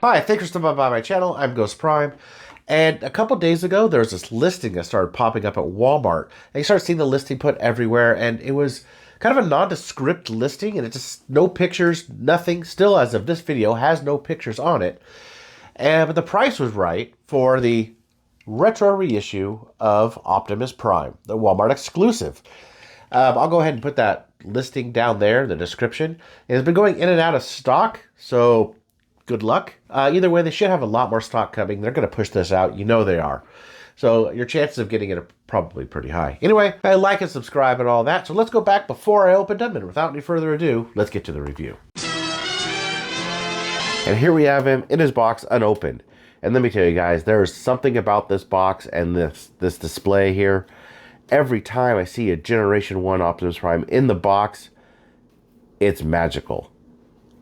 Hi, thanks for stopping by my channel. I'm GhostPrime. And a couple days ago, there was this listing that started popping up at Walmart. And you started seeing the listing put everywhere, and it was kind of a nondescript listing, and it just no pictures, nothing. Still, as of this video, has no pictures on it. But the price was right for the retro reissue of Optimus Prime, the Walmart exclusive. I'll go ahead and put that listing down there in the description. It's been going in and out of stock, so good luck. Either way, they should have a lot more stock coming. They're going to push this out. You know they are. So your chances of getting it are probably pretty high. Anyway, like and subscribe and all that. So let's go back before I opened them. And without any further ado, let's get to the review. And here we have him in his box unopened. And let me tell you guys, there is something about this box and this display here. Every time I see a Generation 1 Optimus Prime in the box, it's magical.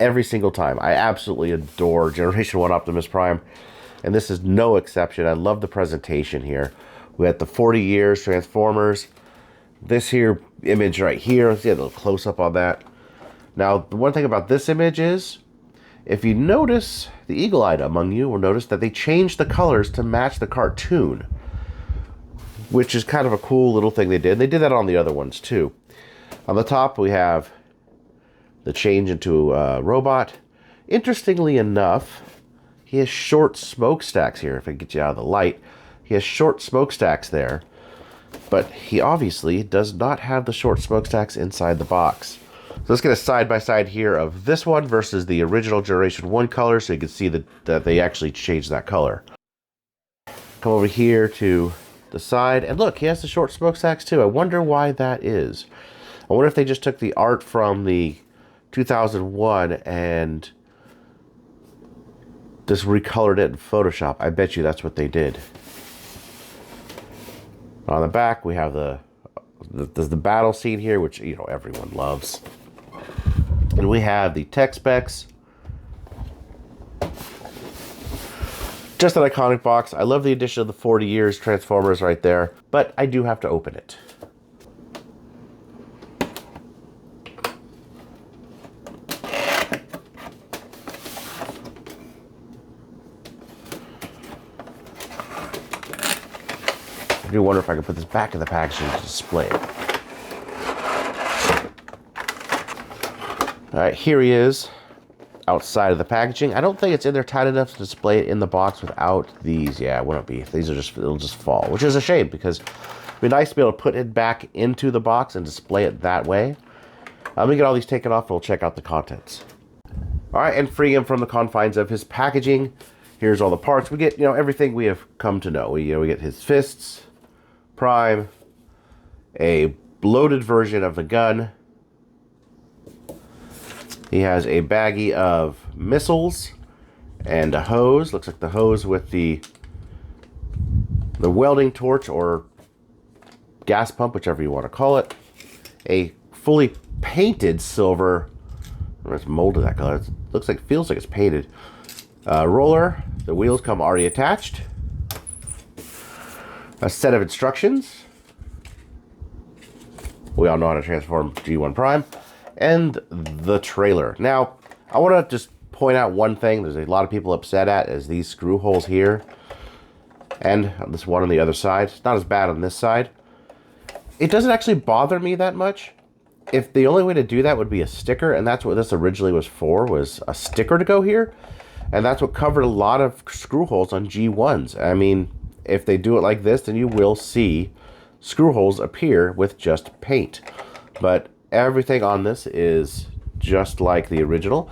Every single time. I absolutely adore Generation 1 Optimus Prime, and this is no exception. I love the presentation here. We had the 40 years Transformers. This here image right here, let's see a little close-up on that. Now, the one thing about this image is, if you notice, the eagle-eyed among you will notice that they changed the colors to match the cartoon, which is kind of a cool little thing they did. They did that on the other ones, too. On the top, we have the change into a robot. Interestingly enough, he has short smokestacks here. If I can get you out of the light, he has short smokestacks there, but he obviously does not have the short smokestacks inside the box. So let's get a side-by-side here of this one versus the original Generation 1 color, so you can see that they actually changed that color. Come over here to the side, and look, he has the short smokestacks too. I wonder why that is. I wonder if they just took the art from the 2001 and just recolored it in Photoshop. I bet you that's what they did. On the back, we have the battle scene here, which, you know, everyone loves. And we have the tech specs. Just an iconic box. I love the addition of the 40 years Transformers right there, but I do have to open it. I do wonder if I can put this back in the packaging to display it. Alright, here he is outside of the packaging. I don't think it's in there tight enough to display it in the box without these. Yeah, it wouldn't be. These are just, it'll just fall, which is a shame because it'd be nice to be able to put it back into the box and display it that way. Let me get all these taken off and we'll check out the contents. Alright, and freeing him from the confines of his packaging. Here's all the parts. We get, you know, everything we have come to know. We get his fists, Prime, a loaded version of the gun. He has a baggie of missiles and a hose. Looks like the hose with the welding torch or gas pump, whichever you want to call it. A fully painted silver, it's molded that color. It looks like, feels like it's painted. Roller. The wheels come already attached. A set of instructions. We all know how to transform G1 Prime. And the trailer. Now, I want to just point out one thing there's a lot of people upset at is these screw holes here. And this one on the other side. It's not as bad on this side. It doesn't actually bother me that much. If the only way to do that would be a sticker, and that's what this originally was for, was a sticker to go here. And that's what covered a lot of screw holes on G1s. I mean, if they do it like this, then you will see screw holes appear with just paint. But everything on this is just like the original.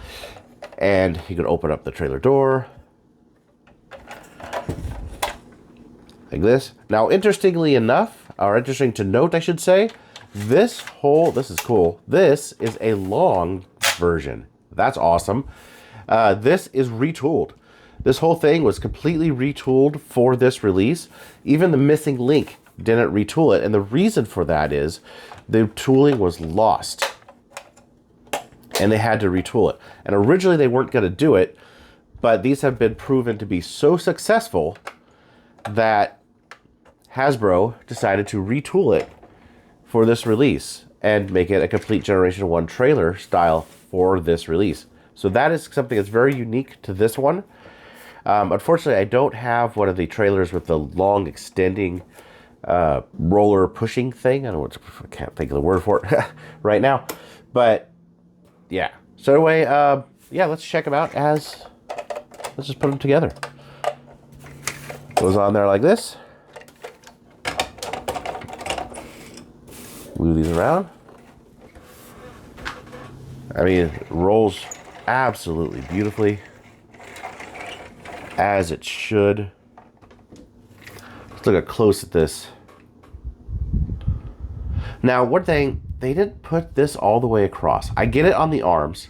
And you can open up the trailer door like this. Now, interestingly enough, or interesting to note, I should say, this is cool. This is a long version. That's awesome. This is retooled. This whole thing was completely retooled for this release. Even the missing link didn't retool it. And the reason for that is the tooling was lost. And they had to retool it. And originally they weren't going to do it. But these have been proven to be so successful that Hasbro decided to retool it for this release and make it a complete Generation 1 trailer style for this release. So that is something that's very unique to this one. Unfortunately, I don't have one of the trailers with the long extending roller pushing thing. I can't think of the word for it right now. But yeah. So anyway, yeah, let's check them out let's just put them together. Goes on there like this. Move these around. I mean, it rolls absolutely beautifully, as it should. Let's look close at this. Now, one thing, they didn't put this all the way across. I get it on the arms.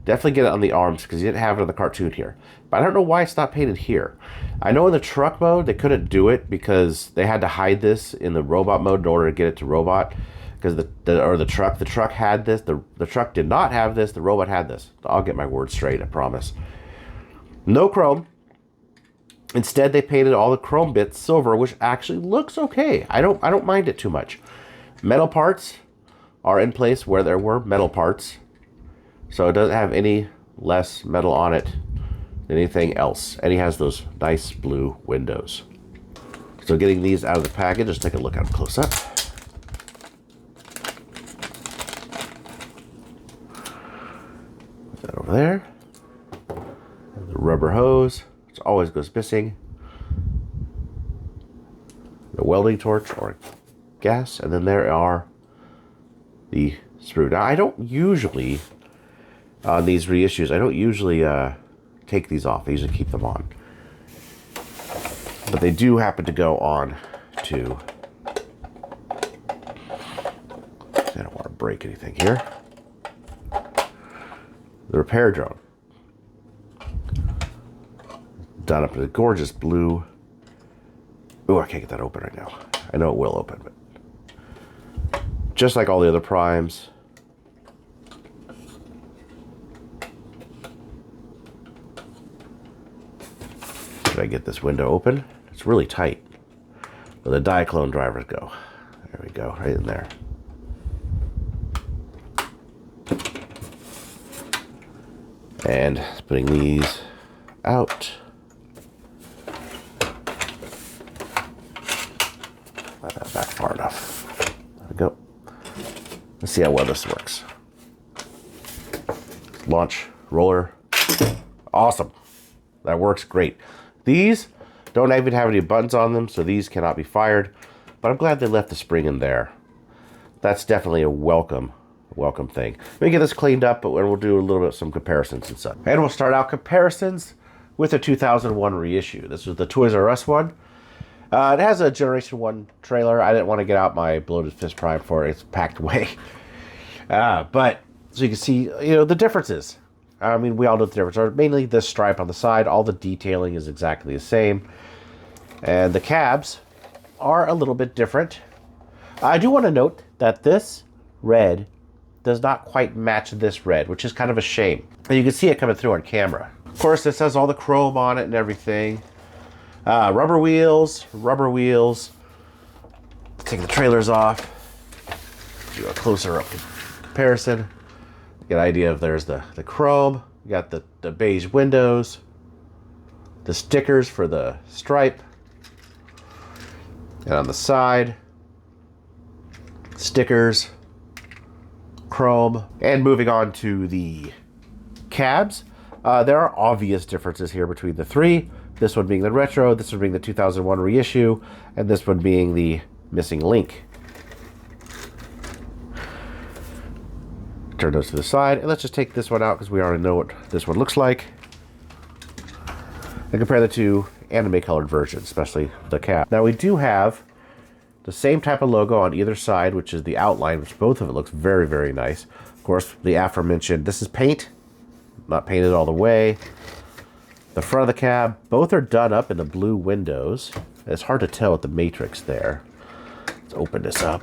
Definitely get it on the arms because you didn't have it on the cartoon here. But I don't know why it's not painted here. I know in the truck mode, they couldn't do it because they had to hide this in the robot mode in order to get it to robot. Because the truck had this. The truck did not have this. The robot had this. I'll get my words straight, I promise. No chrome. Instead, they painted all the chrome bits silver, which actually looks okay. I don't mind it too much. Metal parts are in place where there were metal parts. So it doesn't have any less metal on it than anything else. And he has those nice blue windows. So getting these out of the package, let's take a look at them close up. Put that over there. And the rubber hose, which always goes missing. The welding torch or gas. And then there are the screw. Now, I don't usually... on these reissues, I don't usually take these off. I usually keep them on. But they do happen to go on to... I don't want to break anything here. The repair drone. Done up in a gorgeous blue. Oh, I can't get that open right now. I know it will open, but... just like all the other primes... Should I get this window open? It's really tight. Where the Diaclone drivers go. There we go, right in there. And putting these out. Not that back far enough. There we go. Let's see how well this works. Launch, roller. Awesome. That works great. These don't even have any buttons on them, so these cannot be fired. But I'm glad they left the spring in there. That's definitely a welcome thing. Let me get this cleaned up, but we'll do a little bit of some comparisons and such. And we'll start out comparisons with the 2001 reissue. This was the Toys R Us one. It has a Generation 1 trailer. I didn't want to get out my bloated fist prime for it. It's packed away. But so you can see, you know, the differences. I mean, we all know the difference. Mainly this stripe on the side. All the detailing is exactly the same. And the cabs are a little bit different. I do want to note that this red does not quite match this red, which is kind of a shame. And you can see it coming through on camera. Of course, this has all the chrome on it and everything. Rubber wheels. Let's take the trailers off. Do a closer up comparison. Get an idea of there's the chrome. You got the beige windows. The stickers for the stripe. And on the side, stickers, chrome. And moving on to the cabs. There are obvious differences here between the three. This one being the retro, this one being the 2001 reissue, and this one being the missing link. Turn those to the side, and let's just take this one out because we already know what this one looks like. And compare the two anime colored versions, especially the cap. Now we do have the same type of logo on either side, which is the outline, which both of it looks very, very nice. Of course, the aforementioned, this is paint, not painted all the way. The front of the cab, both are done up in the blue windows. It's hard to tell with the matrix there. Let's open this up.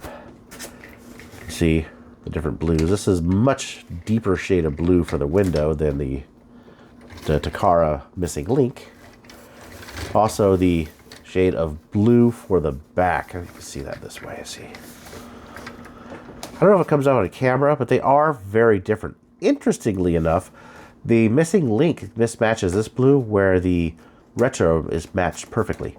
See the different blues. This is much deeper shade of blue for the window than the Takara missing link. Also the shade of blue for the back. You can see that this way. See. I don't know if it comes out on a camera, but they are very different. Interestingly enough, the missing link mismatches this blue, where the retro is matched perfectly.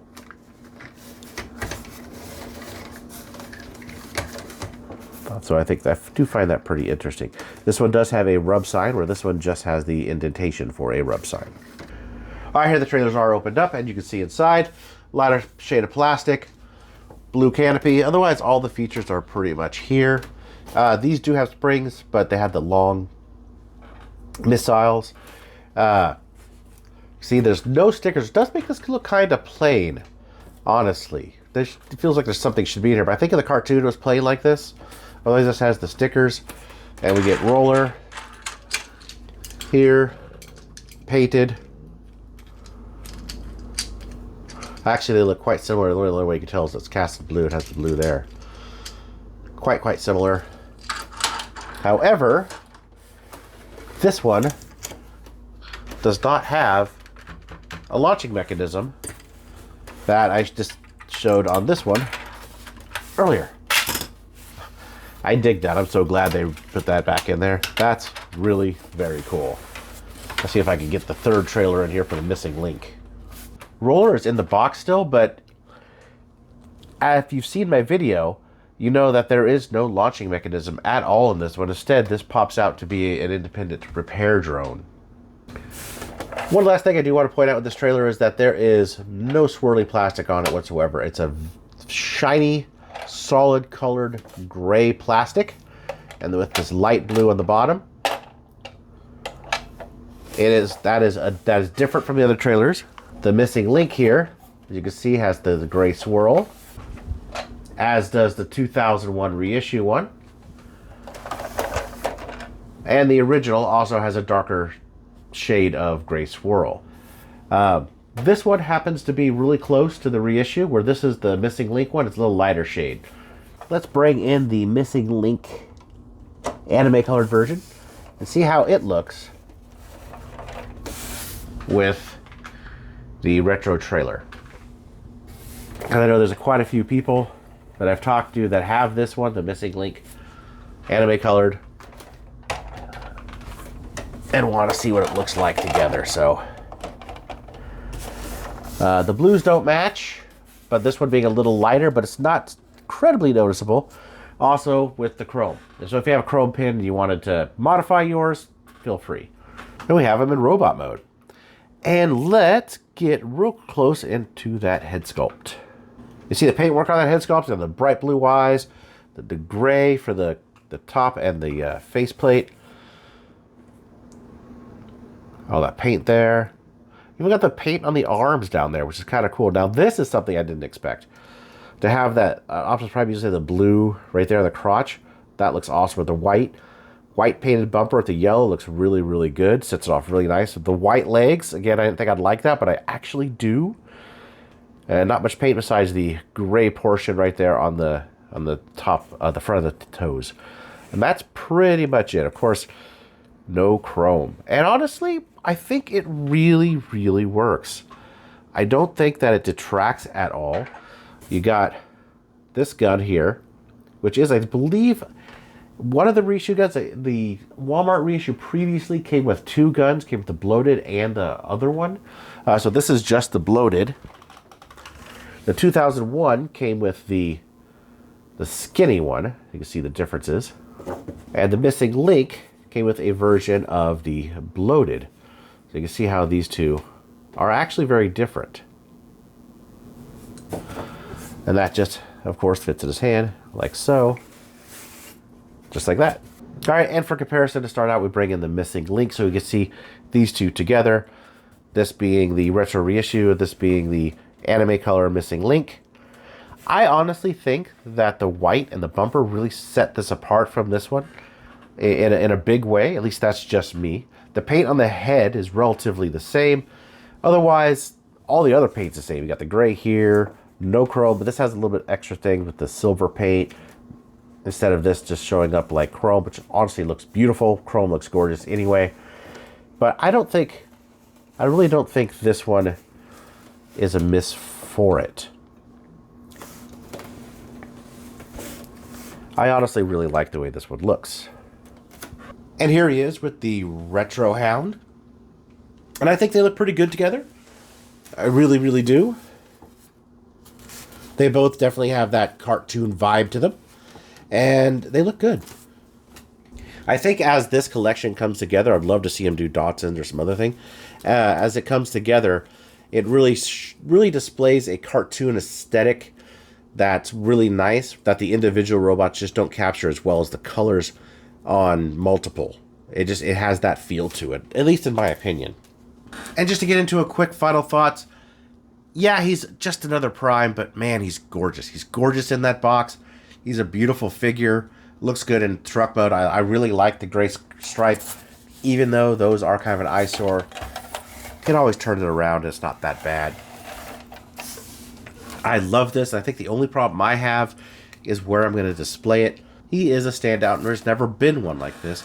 So I do find that pretty interesting. This one does have a rub sign, where this one just has the indentation for a rub sign. All right, here the trailers are opened up, and you can see inside, lighter shade of plastic, blue canopy. Otherwise, all the features are pretty much here. These do have springs, but they have the long missiles. See, there's no stickers. It does make this look kind of plain, honestly. It feels like there's something should be in here, but I think in the cartoon it was plain like this. Otherwise, this has the stickers, and we get roller here, painted. Actually, they look quite similar. The only way you can tell is it's cast in blue. It has the blue there. Quite similar. However, this one does not have a launching mechanism that I just showed on this one earlier. I dig that. I'm so glad they put that back in there. That's really very cool. Let's see if I can get the third trailer in here for the missing link. Roller is in the box still, but if you've seen my video, you know that there is no launching mechanism at all in this one. Instead, this pops out to be an independent repair drone. One last thing I do want to point out with this trailer is that there is no swirly plastic on it whatsoever. It's a shiny, solid colored gray plastic, and with this light blue on the bottom. That is different from the other trailers. The missing link here, as you can see, has the gray swirl, as does the 2001 reissue one. And the original also has a darker shade of gray swirl. This one happens to be really close to the reissue, where this is the missing link one. It's a little lighter shade. Let's bring in the missing link anime colored version and see how it looks with the retro trailer. And I know there's quite a few people that I've talked to that have this one, the missing link anime colored, and want to see what it looks like together. So the blues don't match, but this one being a little lighter, but it's not incredibly noticeable. Also with the chrome. So if you have a chrome pin and you wanted to modify yours, feel free. And we have them in robot mode. And let's get real close into that head sculpt. You see the paintwork on that head sculpt, and the bright blue eyes, the gray for the top and the faceplate. All that paint there. Even got the paint on the arms down there, which is kind of cool. Now this is something I didn't expect. To have that Optimus Prime usually the blue right there on the crotch. That looks awesome with the white painted bumper with the yellow. Looks really, really good. Sets it off really nice. With the white legs, again, I didn't think I'd like that, but I actually do. And not much paint besides the gray portion right there on the top, the front of the toes. And that's pretty much it. Of course, no chrome. And honestly, I think it really, really works. I don't think that it detracts at all. You got this gun here, which is, I believe, one of the reissue guns. The Walmart reissue previously came with two guns, came with the bloated and the other one. So this is just the bloated. The 2001 came with the skinny one. You can see the differences. And the missing link came with a version of the bloated. So you can see how these two are actually very different. And that just, of course, fits in his hand, like so. Just like that. All right, and for comparison, to start out, we bring in the missing link so we can see these two together. This being the retro reissue, this being the anime color missing link. I honestly think that the white and the bumper really set this apart from this one in a big way. At least that's just me. The paint on the head is relatively the same. Otherwise, all the other paint's the same. You got the gray here, no chrome, but this has a little bit extra thing with the silver paint instead of this just showing up like chrome, which honestly looks beautiful. Chrome looks gorgeous anyway. But I really don't think this one is a miss for it. I honestly really like the way this one looks. And here he is with the Retro Hound. And I think they look pretty good together. I really, really do. They both definitely have that cartoon vibe to them, and they look good. I think as this collection comes together, I'd love to see him do Datsuns or some other thing. As it comes together, it really displays a cartoon aesthetic that's really nice, that the individual robots just don't capture as well as the colors on multiple. It has that feel to it, at least in my opinion. And just to get into a quick final thoughts, yeah, he's just another Prime, but man, he's gorgeous. He's gorgeous in that box. He's a beautiful figure. Looks good in truck mode. I really like the gray stripe, even though those are kind of an eyesore. You can always turn it around. It's not that bad. I love this. I think the only problem I have is where I'm going to display it. He is a standout, and there's never been one like this.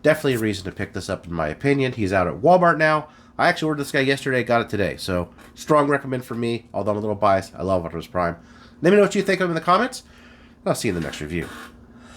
Definitely a reason to pick this up, in my opinion. He's out at Walmart now. I actually ordered this guy yesterday, got it today. So, strong recommend for me, although I'm a little biased. I love Optimus Prime. Let me know what you think of him in the comments. I'll see you in the next review.